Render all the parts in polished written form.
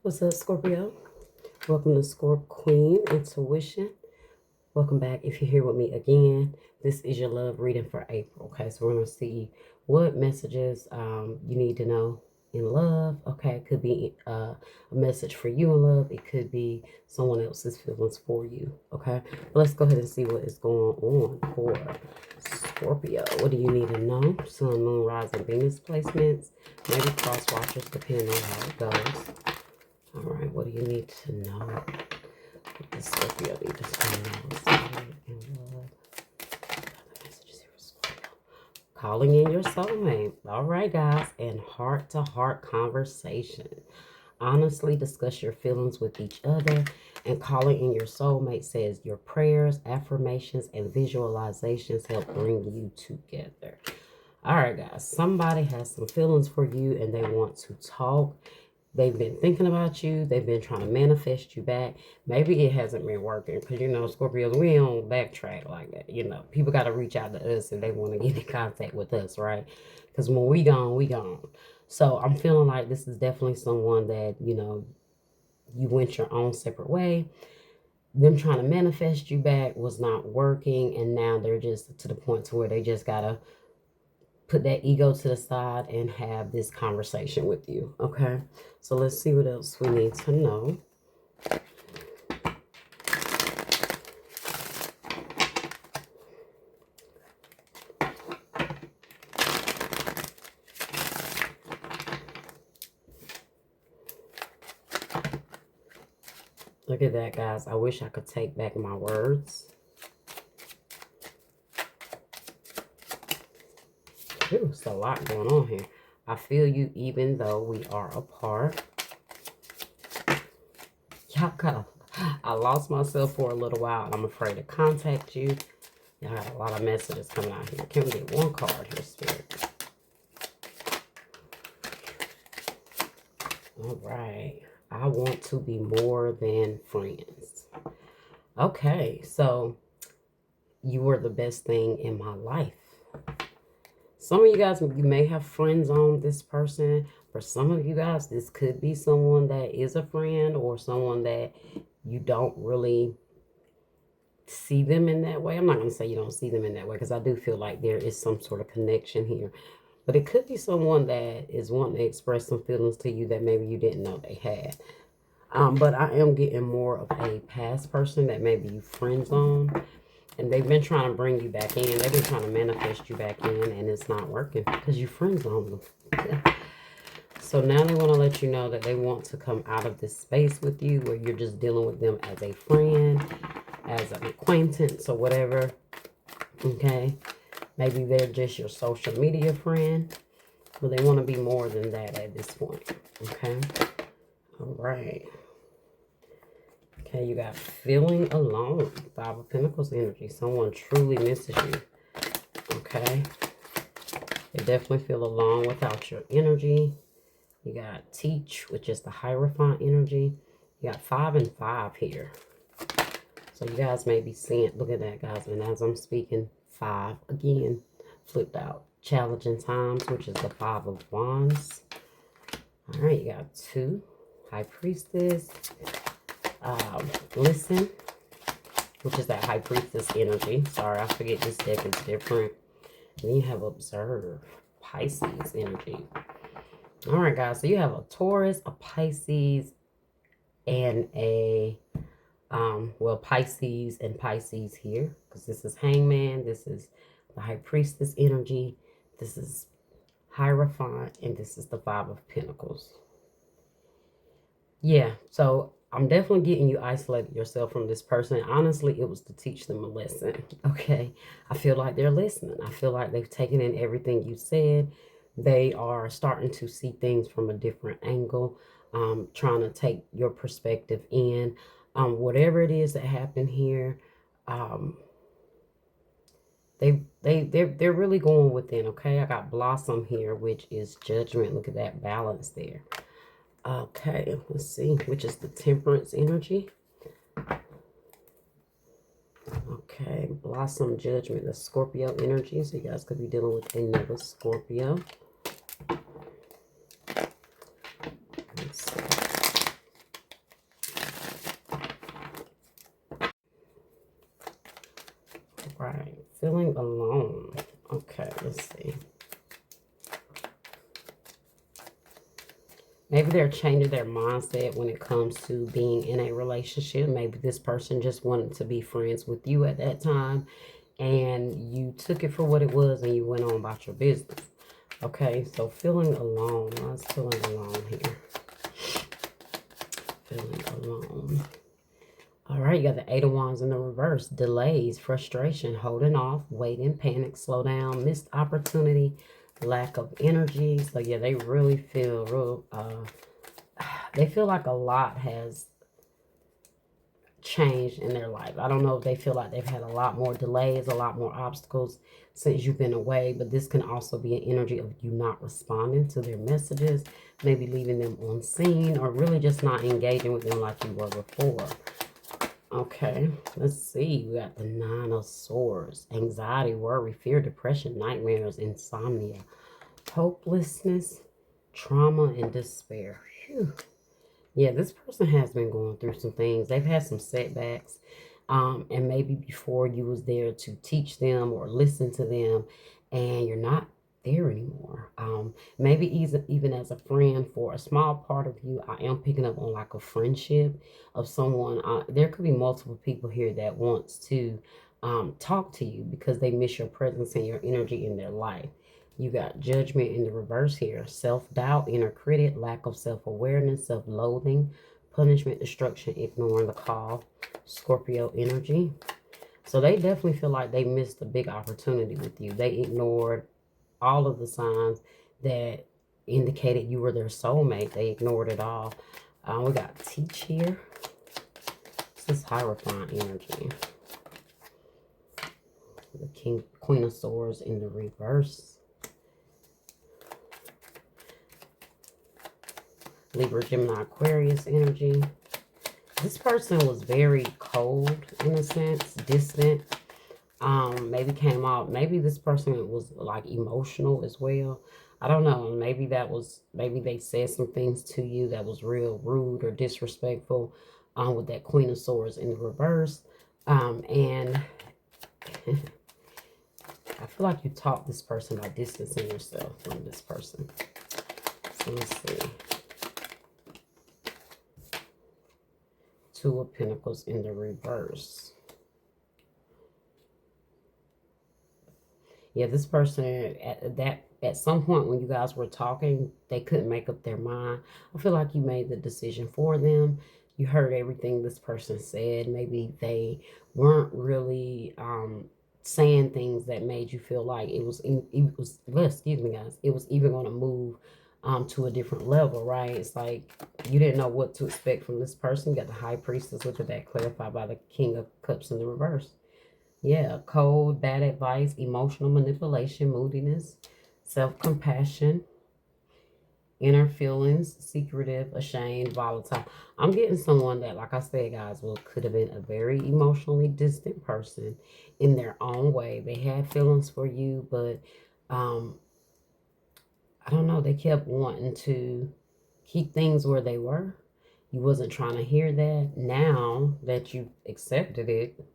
What's up, Scorpio? Welcome to Scorp Queen Intuition. Welcome back. If you're here with me again, this is your love reading for April. Okay, so we're going to see what messages you need to know in love. Okay, it could be a message for you in love. It could be someone else's feelings for you. Okay, but let's go ahead and see what is going on for Scorpio. What do you need to know? Sun, Moon, Rising, Venus placements. Maybe cross watchers, depending on how it goes. All right, what do you need to know? What does Scorpio need to know? Calling in your soulmate. All right, guys. And heart-to-heart conversation. Honestly discuss your feelings with each other. And calling in your soulmate says your prayers, affirmations, and visualizations help bring you together. All right, guys. Somebody has some feelings for you and they want to talk. They've been thinking about you. They've been trying to manifest you back. Maybe it hasn't been working because, Scorpios, we don't backtrack like that. People got to reach out to us if they want to get in contact with us, right? Because when we gone, we gone. So I'm feeling like this is definitely someone that, you went your own separate way. Them trying to manifest you back was not working. And now they're just to the point to where they just got to put that ego to the side and have this conversation with you. Okay, so let's see what else we need to know. Look at that, guys. I wish I could take back my words. There's a lot going on here. I feel you even though we are apart. Y'all got I lost myself for a little while. I'm afraid to contact you. Y'all got a lot of messages coming out here. Can we get one card here, Spirit? All right. I want to be more than friends. Okay, so you were the best thing in my life. Some of you guys, you may have friends on this person. For some of you guys, this could be someone that is a friend or someone that you don't really see them in that way. I'm not going to say you don't see them in that way because I do feel like there is some sort of connection here. But it could be someone that is wanting to express some feelings to you that maybe you didn't know they had. But I am getting more of a past person that maybe you friends on. And they've been trying to bring you back in. They've been trying to manifest you back in, and it's not working because you friends on them. So now they want to let you know that they want to come out of this space with you where you're just dealing with them as a friend, as an acquaintance, or whatever. Okay? Maybe they're just your social media friend, but they want to be more than that at this point. Okay? All right. Okay, you got feeling alone. Five of Pentacles energy. Someone truly misses you. Okay. They definitely feel alone without your energy. You got teach, which is the Hierophant energy. You got 5 and 5 here. So you guys may be seeing, look at that, guys. And as I'm speaking, 5 again, flipped out. Challenging times, which is the 5 of Wands. All right, you got 2. High Priestess. Listen, which is that High Priestess energy. Sorry, I forget this deck is different. And then you have Observe, Pisces energy. All right, guys. So you have a Taurus, a Pisces, and a, Pisces and Pisces here. Because this is Hangman. This is the High Priestess energy. This is Hierophant. And this is the 5 of Pentacles. Yeah, so I'm definitely getting you isolated yourself from this person. Honestly, it was to teach them a lesson, okay? I feel like they're listening. I feel like they've taken in everything you said. They are starting to see things from a different angle, trying to take your perspective in. Whatever it is that happened here, they're really going within, okay? I got Blossom here, which is Judgment. Look at that balance there. Okay, let's see, which is the Temperance energy. Okay, Blossom, Judgment, the Scorpio energy. So you guys could be dealing with another Scorpio. Let's see. right. Feeling alone. Okay, let's see. Maybe they're changing their mindset when it comes to being in a relationship. Maybe this person just wanted to be friends with you at that time, and you took it for what it was and you went on about your business. Okay, so feeling alone. I was feeling alone here. Feeling alone. All right, you got the Eight of Wands in the reverse. Delays, frustration, holding off, waiting, panic, slow down, missed opportunity, lack of energy. So yeah, they really feel real, they feel like a lot has changed in their life. I don't know if they feel like they've had a lot more delays, a lot more obstacles since you've been away, but this can also be an energy of you not responding to their messages, maybe leaving them on scene, or really just not engaging with them like you were before. Okay, let's see. We got the Nine of Swords. Anxiety, worry, fear, depression, nightmares, insomnia, hopelessness, trauma, and despair. Whew. Yeah, this person has been going through some things. They've had some setbacks. And maybe before you was there to teach them or listen to them, and you're not there anymore. Maybe even as a friend for a small part of you, I am picking up on like a friendship of someone. There could be multiple people here that wants to talk to you because they miss your presence and your energy in their life. You got judgment in the reverse here. Self-doubt, inner critic, lack of self-awareness, self-loathing, punishment, destruction, ignoring the call. Scorpio energy. So they definitely feel like they missed a big opportunity with you. They ignored all of the signs that indicated you were their soulmate. They ignored it all. We got teach here. This is Hierophant energy. The Queen of Swords in the reverse. Libra, Gemini, Aquarius energy. This person was very cold in a sense, distant. Maybe came out, maybe this person was like emotional as well. I don't know. Maybe they said some things to you that was real rude or disrespectful with that Queen of Swords in the reverse. And I feel like you taught this person by distancing yourself from this person. So let's see. Two of Pentacles in the reverse. Yeah, this person at some point when you guys were talking, they couldn't make up their mind. I feel like you made the decision for them. You heard everything this person said. Maybe they weren't really saying things that made you feel like it was excuse me guys, it was even going to move to a different level, right? It's like you didn't know what to expect from this person. You got the High Priestess. Look at that, clarified by the King of Cups in the reverse. Yeah, cold, bad advice, emotional manipulation, moodiness, self-compassion, inner feelings, secretive, ashamed, volatile. I'm getting someone that, like I said, guys, could have been a very emotionally distant person in their own way. They had feelings for you, but I don't know, they kept wanting to keep things where they were. You wasn't trying to hear that. Now that you accepted it,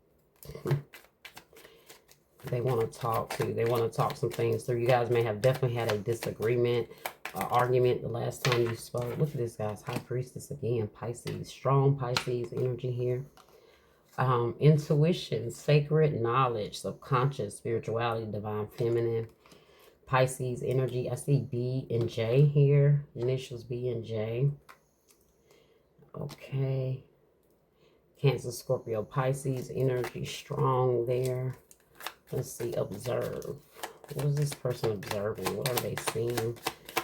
they want to talk to you. They want to talk some things through. You guys may have definitely had a disagreement, argument the last time you spoke. Look at this, guys. High Priestess again. Pisces. Strong Pisces energy here. Intuition, sacred knowledge, subconscious, spirituality, divine feminine. Pisces energy. I see B and J here. Initials B and J. Okay. Cancer, Scorpio, Pisces energy. Strong there. Let's see. Observe. What is this person observing? What are they seeing?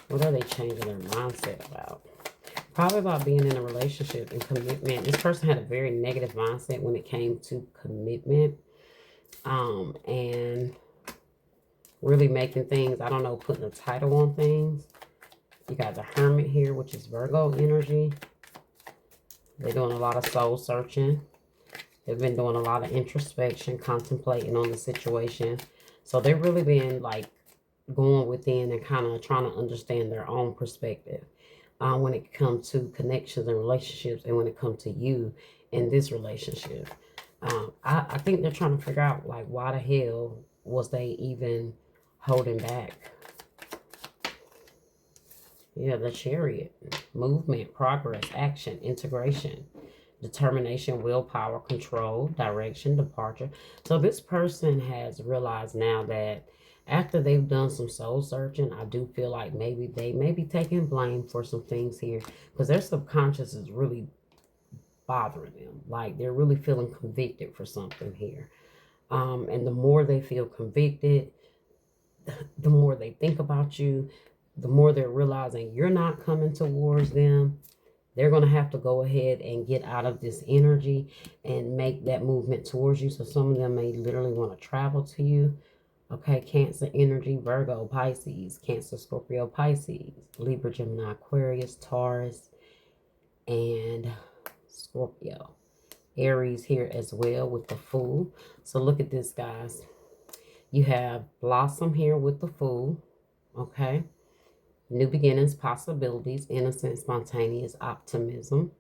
What are they changing their mindset about? Probably about being in a relationship and commitment. This person had a very negative mindset when it came to commitment. And really making things, I don't know, putting a title on things. You got the Hermit here, which is Virgo energy. They're doing a lot of soul searching. They've been doing a lot of introspection, contemplating on the situation. So they've really been like going within and kind of trying to understand their own perspective when it comes to connections and relationships, and when it comes to you in this relationship. I think they're trying to figure out, like, why the hell was they even holding back? Yeah, the Chariot. Movement, progress, action, integration, determination, willpower, control, direction, departure. So this person has realized now that after they've done some soul searching, I do feel like maybe they may be taking blame for some things here, because their subconscious is really bothering them. Like, they're really feeling convicted for something here. And the more they feel convicted, the more they think about you, the more they're realizing you're not coming towards them. They're going to have to go ahead and get out of this energy and make that movement towards you. So some of them may literally want to travel to you. Okay, Cancer energy, Virgo, Pisces, Cancer, Scorpio, Pisces, Libra, Gemini, Aquarius, Taurus, and Scorpio. Aries here as well with the Fool. So look at this, guys. You have Blossom here with the Fool. Okay. New beginnings, possibilities, innocent, spontaneous optimism,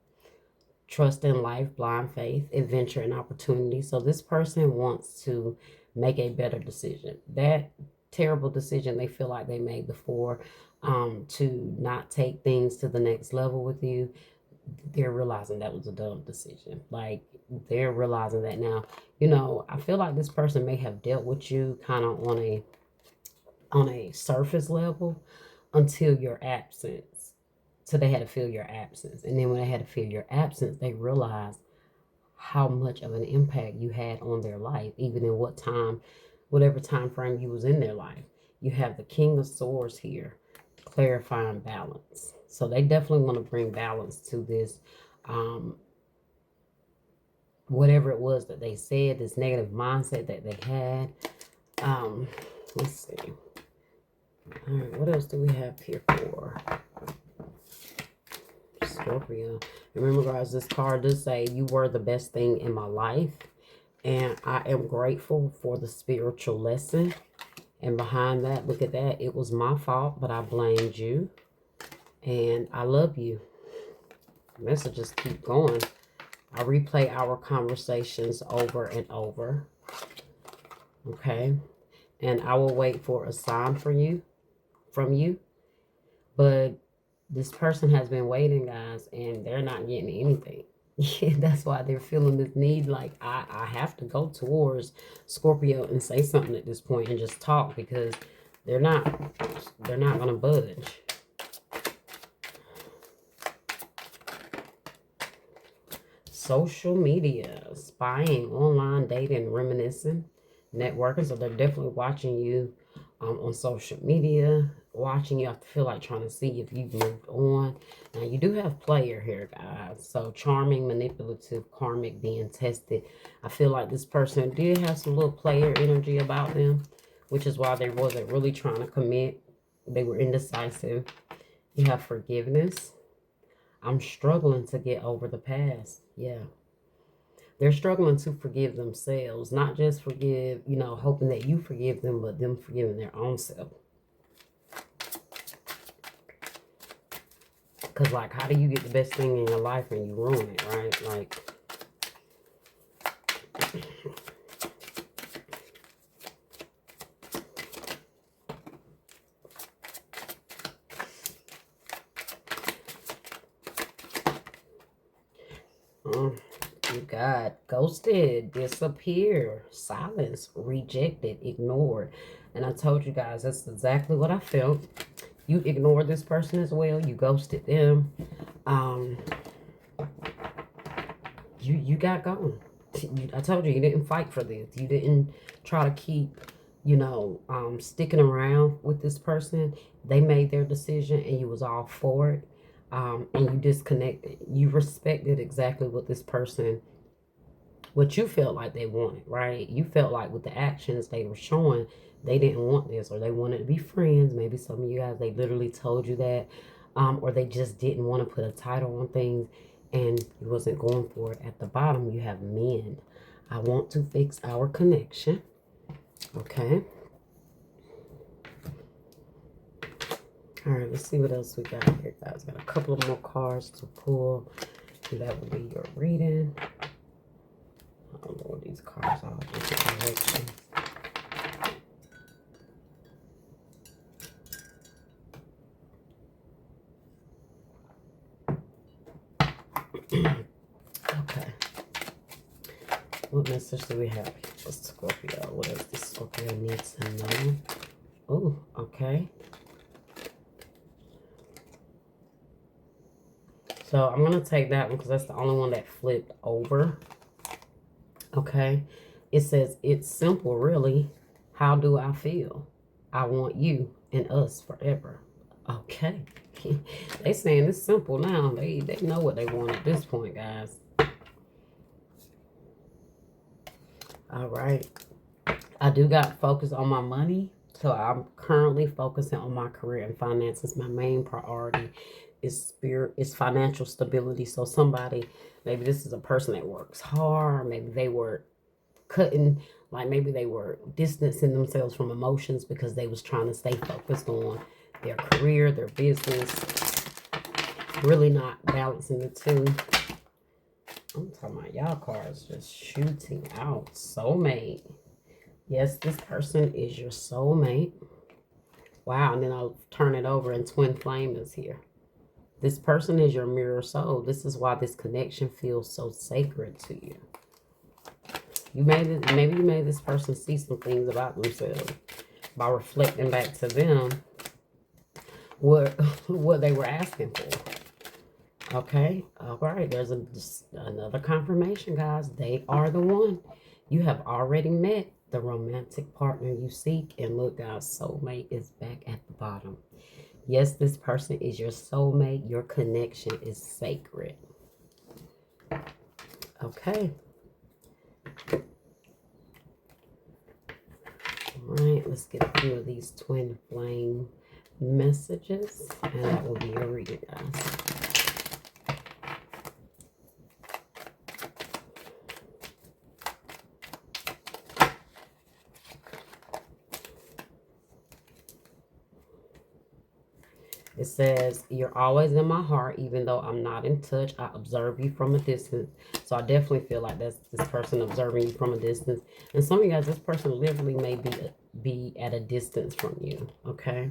trust in life, blind faith, adventure, and opportunity. So this person wants to make a better decision. That terrible decision they feel like they made before, to not take things to the next level with you, they're realizing that was a dumb decision. Like, they're realizing that now. You know, I feel like this person may have dealt with you kind of on a surface level until your absence. So they had to feel your absence. And then when they had to feel your absence, they realized how much of an impact you had on their life, even in whatever time frame you was in their life. You have the King of Swords here, clarifying balance. So they definitely want to bring balance to this, whatever it was that they said, this negative mindset that they had. Let's see. All right, what else do we have here for Scorpio? Remember, guys, this card does say you were the best thing in my life, and I am grateful for the spiritual lesson. And behind that, look at that. It was my fault, but I blamed you. And I love you. Messages keep going. I replay our conversations over and over. Okay. And I will wait for a sign from you. But this person has been waiting, guys, and they're not getting anything. Yeah, that's why they're feeling this need. Like, I have to go towards Scorpio and say something at this point and just talk, because they're not gonna budge. Social media, spying, online dating, reminiscing, networking. So they're definitely watching you on social media, watching you. I feel like trying to see if you've moved on. Now, you do have player here, guys. So charming, manipulative, karmic, being tested. I feel like this person did have some little player energy about them, which is why they wasn't really trying to commit. They were indecisive. You have forgiveness. I'm struggling to get over the past. Yeah. They're struggling to forgive themselves. Not just forgive, hoping that you forgive them, but them forgiving their own self. Because, like, how do you get the best thing in your life and you ruin it, right? Like, you got ghosted, disappear, silence, rejected, ignored. And I told you guys, that's exactly what I felt. You ignored this person as well. You ghosted them. You got gone. I told you, you didn't fight for this. You didn't try to keep, sticking around with this person. They made their decision and you was all for it. And you disconnected. You respected exactly what this person, what you felt like they wanted, right? You felt like with the actions they were showing, they didn't want this, or they wanted to be friends. Maybe some of you guys, they literally told you that, or they just didn't want to put a title on things, and you wasn't going for it. At the bottom, you have men. I want to fix our connection. Okay. All right, let's see what else we got here, guys. Got a couple of more cards to pull. That will be your reading. Oh Lord, these cards all different directions. Okay. What message do we have here for Scorpio? What does the Scorpio need to know? Oh, okay. So I'm going to take that one because that's the only one that flipped over. Okay. It says, it's simple, really. How do I feel? I want you and us forever. Okay. They saying it's simple now. They know what they want at this point, guys. All right. I do got focus on my money. So I'm currently focusing on my career and finances. My main priority is financial stability. So somebody, maybe this is a person that works hard. Maybe they were cutting, like maybe they were distancing themselves from emotions because they was trying to stay focused on their career, their business, really not balancing the two. I'm talking about y'all cards just shooting out. Soulmate. Yes, this person is your soulmate. Wow, and then I'll turn it over and twin flame is here. This person is your mirror soul. This is why this connection feels so sacred to you. You made it, maybe you made this person see some things about themselves by reflecting back to them what they were asking for. Okay, all right. There's another confirmation, guys. They are the one. You have already met the romantic partner you seek, and look, guys, soulmate is back at the bottom. Yes, this person is your soulmate. Your connection is sacred. Okay. All right, let's get a few of these twin flame messages, and that will be your reading, guys. It says, you're always in my heart, even though I'm not in touch. I observe you from a distance. So I definitely feel like that's this person observing you from a distance. And some of you guys, this person literally may be at a distance from you, okay?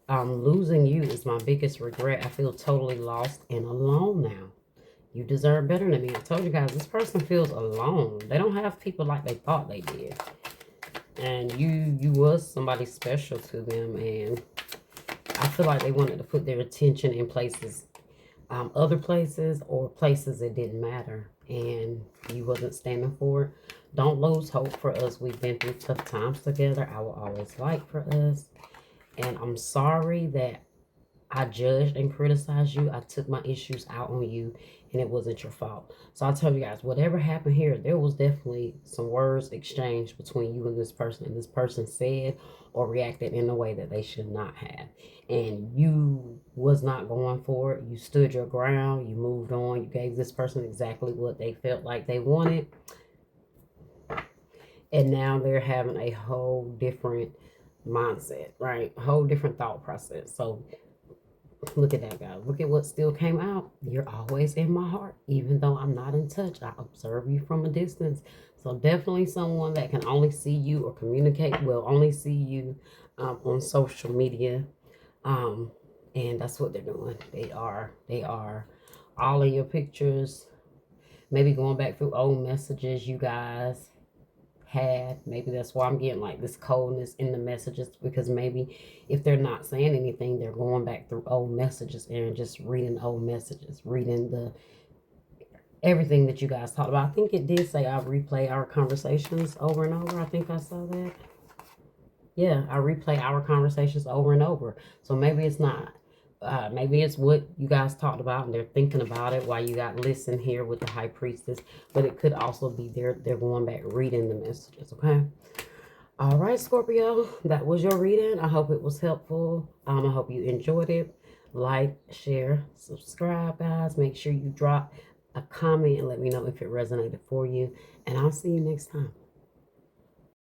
Losing you is my biggest regret. I feel totally lost and alone now. You deserve better than me. I told you guys, this person feels alone. They don't have people like they thought they did. And you was somebody special to them, and I feel like they wanted to put their attention in places, other places, or places that didn't matter, and you wasn't standing for it. Don't lose hope for us. We've been through tough times together. I will always fight for us. And I'm sorry that I judged and criticized you. I took my issues out on you, and it wasn't your fault. So I tell you guys, whatever happened here, there was definitely some words exchanged between you and this person said or reacted in a way that they should not have. And you was not going for it. You stood your ground. You moved on. You gave this person exactly what they felt like they wanted. And now they're having a whole different mindset, right? A whole different thought process. So look at that, guys. Look at what still came out. You're always in my heart, even though I'm not in touch. I observe you from a distance. So definitely someone that can only see you or communicate will only see you on social media. And that's what they're doing. They are all in your pictures. Maybe going back through old messages you guys had. Maybe that's why I'm getting like this coldness in the messages, because maybe if they're not saying anything, they're going back through old messages and just reading old messages, reading everything that you guys talked about. I think it did say I replay our conversations over and over. I think I saw that. Yeah, I replay our conversations over and over. So maybe it's not. Maybe it's what you guys talked about and they're thinking about it while you got listen here with the high priestess. But it could also be they're going back reading the messages, okay? All right, Scorpio, that was your reading. I hope it was helpful. I hope you enjoyed it. Like, share, subscribe, guys. Make sure you drop a comment and let me know if it resonated for you. And I'll see you next time.